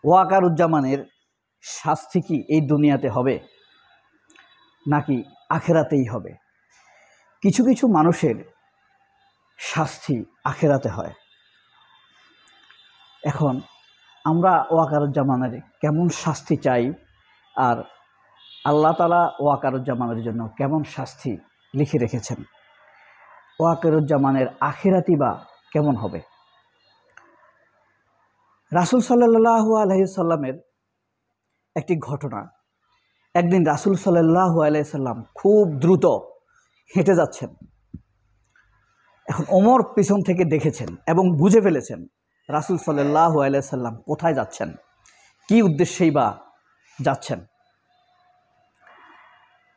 ওয়াকারুজ্জামানের শাস্তি কি এই দুনিয়াতে হবে নাকি আখেরাতেই হবে? কিছু কিছু মানুষের শাস্তি আখেরাতে হয়। এখন আমরা ওয়াকারুজ্জামানের কেমন শাস্তি চাই, আর আল্লাহ তাআলা ওয়াকারুজ্জামানের জন্য কেমন শাস্তি লিখে রেখেছেন, ওয়াকারুজ্জামানের আখিরাতি বা কেমন হবে? রাসূল সাল্লাল্লাহু আলাইহি সাল্লামের একটি ঘটনা। একদিন রাসূল সাল্লাল্লাহু আলাইহি সাল্লাম খুব দ্রুত হেঁটে যাচ্ছেন। এখন ওমর পিছন থেকে দেখেছেন এবং বুঝে ফেলেছেন রাসূল সাল্লাল্লাহু আলাইহি সাল্লাম কোথায় যাচ্ছেন, কি উদ্দেশ্যেই বা যাচ্ছেন।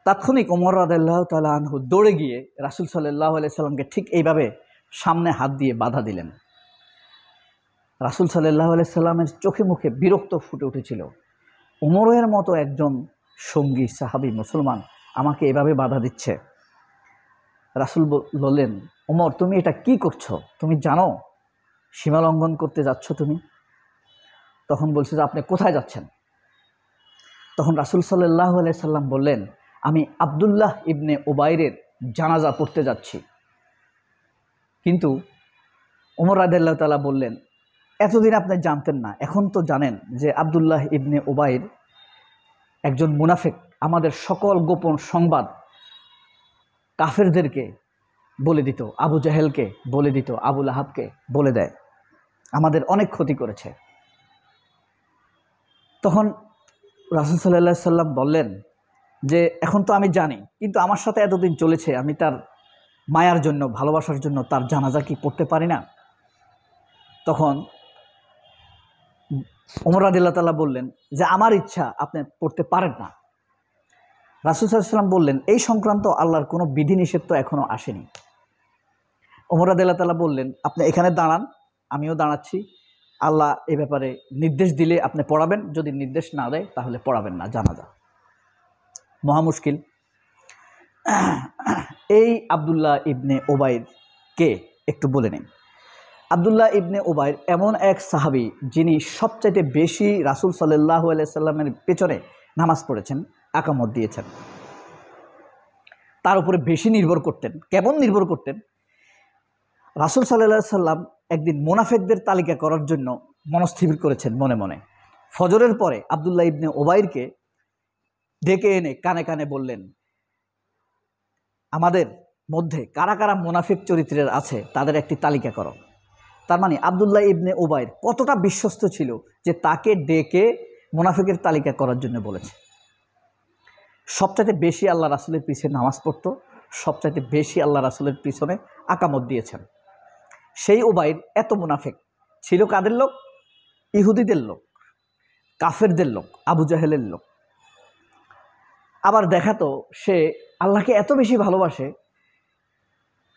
তাৎক্ষণিক ওমর রাদিয়াল্লাহু তাআলা আনহু দৌড়ে গিয়ে রাসূল সাল্লাল্লাহু আলাইহি সাল্লামকে ঠিক এইভাবে সামনে হাত দিয়ে বাধা দিলেন। রাসূল সাল্লাল্লাহু আলাইহি সাল্লামের চোখে মুখে বিরক্ত ফুটে উঠেছিল। ওমরের মতো একজন সঙ্গী সাহাবী মুসলমান আমাকে এভাবে বাধা দিচ্ছে। রাসূল বললেন, ওমর তুমি এটা কি করছো? তুমি জানো সীমা লঙ্ঘন করতে যাচ্ছ তুমি? তখন বলছে যে আপনি কোথায় যাচ্ছেন? তখন রাসূল সাল্লাল্লাহু আলাইহি সাল্লাম বললেন, আমি আব্দুল্লাহ ইবনে উবাইরের জানাজা পড়তে যাচ্ছি। কিন্তু ওমর রাদিয়াল্লাহু তাআলা বললেন, এতদিন আপনি জানতেন না, এখন তো জানেন যে আব্দুল্লাহ ইবনে উবাইর একজন মুনাফিক। আমাদের সকল গোপন সংবাদ কাফেরদেরকে বলে দিত, আবু জাহেলকে বলে দিত, আবু লাহাবকে বলে দেয়, আমাদের অনেক ক্ষতি করেছে। তখন রাসূল সাল্লাল্লাহু আলাইহি সাল্লাম বললেন যে এখন তো আমি জানি, কিন্তু আমার সাথে এতদিন চলেছে, আমি তার মায়ার জন্য, ভালোবাসার জন্য তার জানাজা কি পড়তে পারি না? তখন ওমর রাদিয়াল্লাহু তাআলা বললেন যে আমার ইচ্ছা, আপনি পড়তে পারেন না। রাসূল সাল্লাল্লাহু আলাইহি সাল্লাম বললেন, এই সংক্রান্ত আল্লাহর কোনো বিধিনিষেধ তো এখনও আসেনি। ওমর রাদিয়াল্লাহু তাআলা বললেন, আপনি এখানে দাঁড়ান, আমিও দাঁড়াচ্ছি। আল্লাহ এ ব্যাপারে নির্দেশ দিলে আপনি পড়াবেন, যদি নির্দেশ না দেয় তাহলে পড়াবেন না জানাজা। মহা মুশকিল। এই আব্দুল্লাহ ইবনে উবাইর কে একটু বলে নেই। আব্দুল্লাহ ইবনে উবাইর এমন এক সাহাবী যিনি সবচাইতে বেশি রাসূল সাল্লাল্লাহু আলাইহি সাল্লামের পেছনে নামাজ পড়েছেন, আকামত দিয়েছেন, তার উপরে বেশি নির্ভর করতেন। কেমন নির্ভর করতেন? রাসূল সাল্লাল্লাহু আলাইহি সাল্লাম একদিন মুনাফিকদের তালিকা করার জন্য মনস্থির করেছেন মনে মনে। ফজরের পরে আব্দুল্লাহ ইবনে উবাইরকে ডেকে এনে কানে কানে বললেন, আমাদের মধ্যে কারা কারা মুনাফিক চরিত্রের আছে তাদের একটি তালিকা করো। তার মানে আব্দুল্লাহ ইবনে উবাইর কতটা বিশ্বস্ত ছিল যে তাকে ডেকে মুনাফিকের তালিকা করার জন্য বলেছে। সবচাইতে বেশি আল্লাহ রাসূলের পিছনে নামাজ পড়তো, সবচাইতে বেশি আল্লাহ রাসূলের পিছনে আকামত দিয়েছেন। সেই উবাইর এত মুনাফিক ছিল কাদের লোক? ইহুদিদের লোক, কাফেরদের লোক, আবু জাহেলের লোক। আবার দেখাতো সে আল্লাহকে এত বেশি ভালোবাসে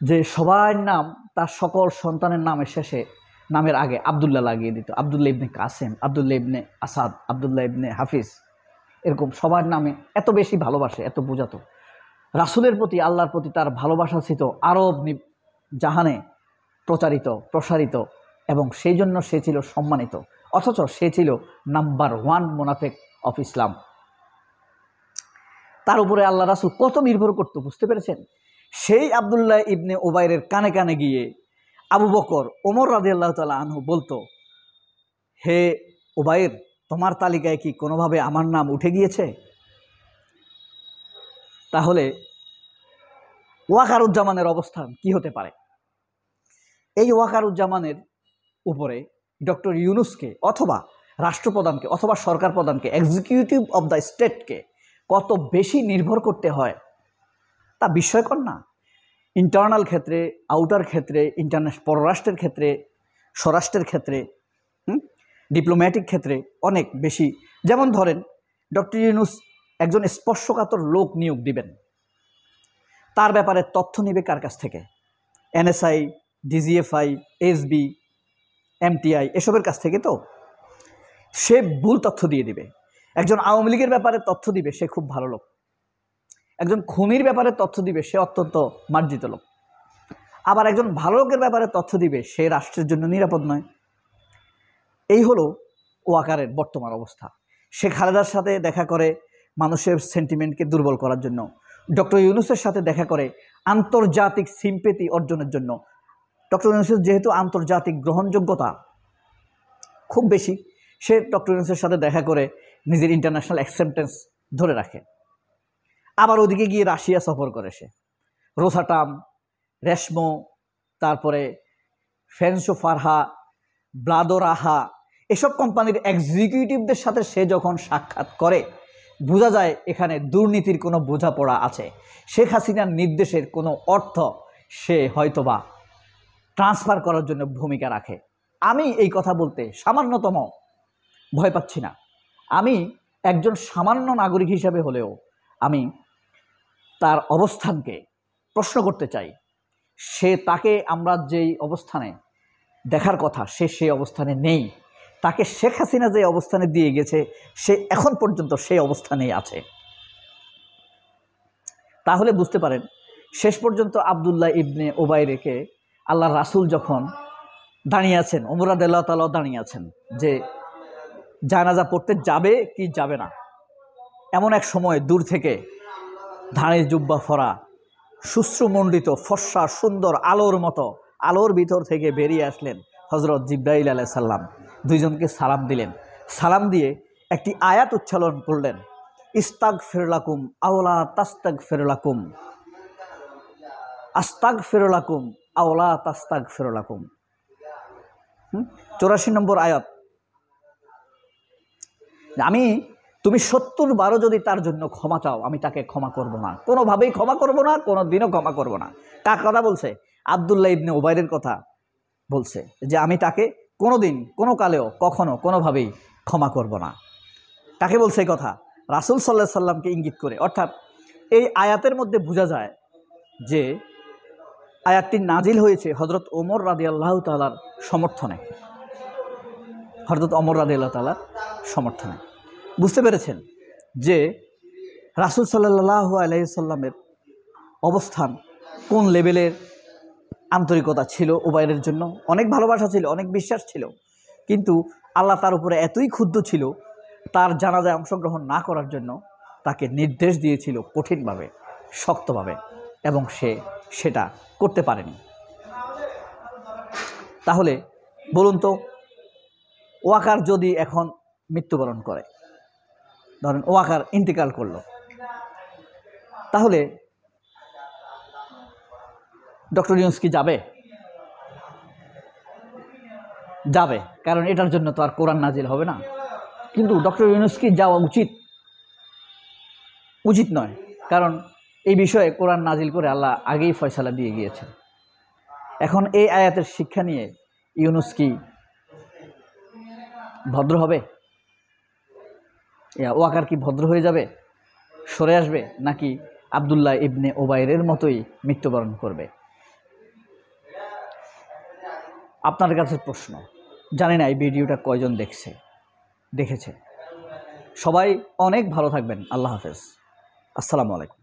যে সবার নাম, তার সকল সন্তানের নামের শেষে, নামের আগে আব্দুল্লাহ লাগিয়ে দিত। আব্দুল্লাহ ইবনে কাসেম, আব্দুল্লাহ ইবনে আসাদ, আব্দুল্লাহ ইবনে হাফিজ, এরকম সবার নামে এত বেশি ভালোবাসে, এত বোঝাতো। রাসূলের প্রতি, আল্লাহর প্রতি তার ভালোবাসা ছিল আরব জাহানে প্রসারিত, এবং সেই জন্য সে ছিল সম্মানিত। অথচ সে ছিল নাম্বার 1 মুনাফিক অফ ইসলাম। তার উপরে আল্লাহ রাসূল কত নির্ভর করতো বুঝতে পেরেছেন? সেই আব্দুল্লাহ ইবনে উবাইরের কানে কানে গিয়ে আবু বকর, ওমর রাদিয়াল্লাহু তাআলা আনহু বলতো, হে উবাইর, তোমার তালিকায় কি কোনোভাবে আমার নাম উঠে গিয়েছে? তাহলে ওয়াকারুজ্জামানের অবস্থান কি হতে পারে? এই ওয়াকারুজ্জামানের উপরে ডক্টর ইউনূসকে অথবা রাষ্ট্রপ্রধানকে অথবা সরকার প্রধানকে, এক্সিকিউটিভ অব দ্য স্টেটকে কত বেশি নির্ভর করতে হয় তা বিস্ময়কর না? ইন্টারনাল ক্ষেত্রে, আউটার ক্ষেত্রে, পররাষ্ট্রের ক্ষেত্রে, স্বরাষ্ট্রের ক্ষেত্রে, ডিপ্লোম্যাটিক ক্ষেত্রে অনেক বেশি। যেমন ধরেন, ডক্টর ইউনূস একজন স্পর্শকাতর লোক নিয়োগ দিবেন, তার ব্যাপারে তথ্য নিবে কার কাছ থেকে? এনএসআই, ডিজিএফআই, এসবি, এমটিআই, এসবের কাছ থেকে। তো সে ভুল তথ্য দিয়ে দিবে। একজন আওয়ামী লীগের ব্যাপারে তথ্য দিবে, সে খুব ভালো লোক। একজন খুনির ব্যাপারে তথ্য দিবে, সে অত্যন্ত মার্জিত লোক। আবার একজন ভালো লোকের ব্যাপারে তথ্য দিবে, সে রাষ্ট্রের জন্য নিরাপদ নয়। এই হলো ওয়াকারের বর্তমান অবস্থা। শেখ হাসিনার সাথে দেখা করে মানুষের সেন্টিমেন্টকে দুর্বল করার জন্য, ডক্টর ইউনূসের সাথে দেখা করে আন্তর্জাতিক সিম্পেথি অর্জনের জন্য। ডক্টর ইউনূসের যেহেতু আন্তর্জাতিক গ্রহণযোগ্যতা খুব বেশি, সে ডক্টর ইউনূসের সাথে দেখা করে নিজের ইন্টারন্যাশনাল অ্যাকসেপ্টেন্স ধরে রাখে। আবার ওদিকে গিয়ে রাশিয়া সফর করে সে, রোসাটাম, রেশমো, তারপরে ফেন্সো ফারহা, ব্লাদোরাহা, এসব কোম্পানির এক্সিকিউটিভদের সাথে সে যখন সাক্ষাৎ করে বোঝা যায় এখানে দুর্নীতির কোনো বোঝাপড়া আছে। শেখ হাসিনার নির্দেশের কোনো অর্থ সে হয়তোবা ট্রান্সফার করার জন্য ভূমিকা রাখে। আমি এই কথা বলতে সামান্যতম ভয় পাচ্ছি না। আমি একজন সামান্য নাগরিক হিসাবে হলেও আমি তার অবস্থানকে প্রশ্ন করতে চাই। তাকে আমরা যেই অবস্থানে দেখার কথা সে সেই অবস্থানে নেই। তাকে শেখ হাসিনা যে অবস্থানে দিয়ে গেছে সে এখন পর্যন্ত সেই অবস্থানেই আছে। তাহলে বুঝতে পারেন শেষ পর্যন্ত আব্দুল্লাহ ইবনে ওবাইরকে আল্লাহর রাসূল যখন দাঁড়িয়ে আছেন, ওমর রাদিয়াল্লাহু তাআলা দাঁড়িয়ে আছেন যে জানাজা পড়তে যাবে কি যাবে না, এমন এক সময় দূর থেকে ধানের জুব্বা ফরা, শুশ্রুমণ্ডিত, ফর্সা, সুন্দর, আলোর মতো, আলোর ভিতর থেকে বেরিয়ে আসলেন হযরত জিবরাইল আলাইহিস সালাম। দুইজনকে সালাম দিলেন। সালাম দিয়ে একটি আয়াত উচ্চারণ করলেন, ইস্তাগফির লাকুম আওলা তাস্তাগফির লাকুম, আস্তাগফির লাকুম আওলা তাস্তাগফির লাকুম। 84 নম্বর আয়াত। তুমি 70 বারও যদি তার জন্য ক্ষমা চাও আমি তাকে ক্ষমা করব না, কোনোভাবেই ক্ষমা করব না, কোনো দিনও ক্ষমা করব না। কার কথা বলছে? আব্দুল্লাহ ইবনে ওবাইরের কথা বলছে যে আমি তাকে কোনো দিন, কোনো কালেও, কখনো, কোনোভাবেই ক্ষমা করব না। কাকে বলছে এই কথা? রাসূল সাল্লাল্লাহু আলাইহি সাল্লামকে ইঙ্গিত করে। অর্থাৎ এই আয়াতের মধ্যে বোঝা যায় যে আয়াতটি নাজিল হয়েছে হযরত ওমর রাদিয়াল্লাহু তাআলার সমর্থনে, হযরত ওমর রাদিয়াল্লাহু তাআলার সমর্থনে। বুঝতে পেরেছেন যে রাসূল সাল্লাল্লাহু আলাইহি সাল্লামের অবস্থান কোন লেভেলের আন্তরিকতা ছিল ওবাইরের জন্য। অনেক ভালোবাসা ছিল, অনেক বিশ্বাস ছিল, কিন্তু আল্লাহ তার উপরে এতই ক্ষুব্ধ ছিল তার জানাজায় অংশগ্রহণ না করার জন্য তাকে নির্দেশ দিয়েছিল কঠিনভাবে, শক্তভাবে, এবং সে সেটা করতে পারেনি। তাহলে বলুন তো, ওয়াকার যদি এখন মৃত্যুবরণ করে, ধরেন ওয়াকার ইন্তেকাল করলো, তাহলে ডক্টর ইউনূস কি যাবে? যাবে, কারণ এটার জন্য তো আর কোরআন নাজিল হবে না। কিন্তু ডক্টর ইউনূস কি যাওয়া উচিত নয়, কারণ এই বিষয়ে কোরআন নাজিল করে আল্লাহ আগেই ফয়সালা দিয়ে গিয়েছেন। এখন এই আয়াতের শিক্ষা নিয়ে ইউনূস কি ভদ্র হবে? ওয়াকার কি ভদ্র হয়ে যাবে, সরে আসবে, নাকি আব্দুল্লাহ ইবনে ওবাইরের মতোই মৃত্যুবরণ করবে? আপনার কাছে প্রশ্ন। জানি না এই ভিডিওটা কয়জন দেখেছে। সবাই অনেক ভালো থাকবেন। আল্লাহ হাফেজ। আসসালামু আলাইকুম।